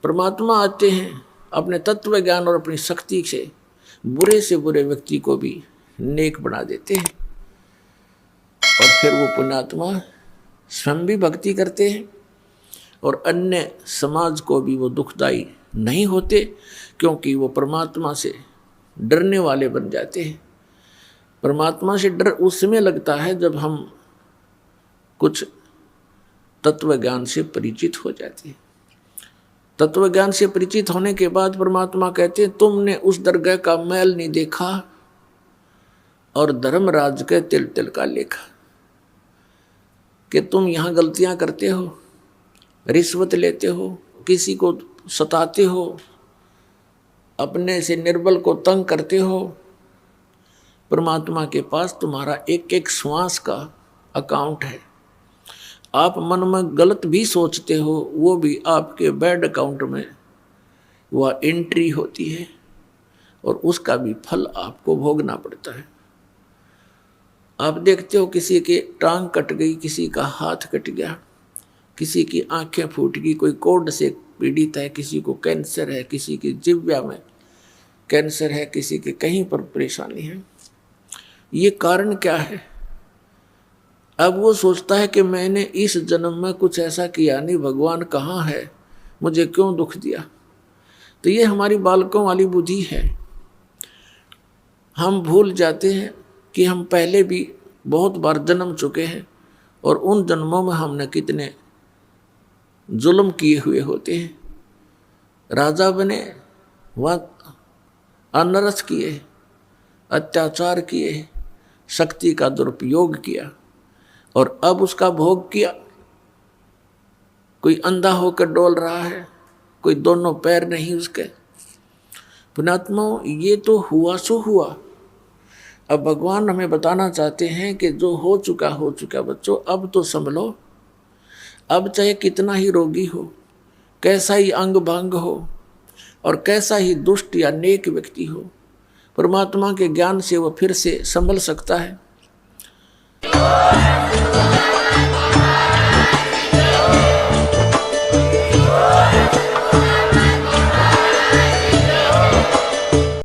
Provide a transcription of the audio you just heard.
परमात्मा आते हैं अपने तत्व ज्ञान और अपनी शक्ति से बुरे व्यक्ति को भी नेक बना देते हैं, और फिर वो पुण्यात्मा स्वयं भी भक्ति करते हैं और अन्य समाज को भी वो दुखदाई नहीं होते, क्योंकि वो परमात्मा से डरने वाले बन जाते हैं। परमात्मा से डर उस समय लगता है जब हम कुछ तत्व ज्ञान से परिचित हो जाते हैं। तत्व ज्ञान से परिचित होने के बाद परमात्मा कहते हैं तुमने उस दरगाह का मैल नहीं देखा और धर्मराज के तिल तिल का लेखा, कि तुम यहाँ गलतियाँ करते हो, रिश्वत लेते हो, किसी को सताते हो, अपने से निर्बल को तंग करते हो। परमात्मा के पास तुम्हारा एक एक श्वास का अकाउंट है। आप मन में गलत भी सोचते हो, वो भी आपके बैड अकाउंट में वह एंट्री होती है और उसका भी फल आपको भोगना पड़ता है। आप देखते हो किसी की टांग कट गई, किसी का हाथ कट गया, किसी की आंखें फूट गई, कोई कोढ़ से पीड़ित है, किसी को कैंसर है, किसी की जिह्वा में कैंसर है, किसी के कहीं पर परेशानी है। ये कारण क्या है? अब वो सोचता है कि मैंने इस जन्म में कुछ ऐसा किया नहीं, भगवान कहाँ है, मुझे क्यों दुख दिया। तो ये हमारी बालकों वाली बुद्धि है। हम भूल जाते हैं कि हम पहले भी बहुत बार जन्म चुके हैं और उन जन्मों में हमने कितने जुल्म किए हुए होते हैं। राजा बने, वह अनरस किए, अत्याचार किए, शक्ति का दुरुपयोग किया और अब उसका भोग किया। कोई अंधा होकर डोल रहा है, कोई दोनों पैर नहीं उसके। पुण्यात्माओं, ये तो हुआ सो हुआ। अब भगवान हमें बताना चाहते हैं कि जो हो चुका बच्चों, अब तो संभलो। अब चाहे कितना ही रोगी हो, कैसा ही अंग भंग हो और कैसा ही दुष्ट या नेक व्यक्ति हो, परमात्मा के ज्ञान से वह फिर से संभल सकता है।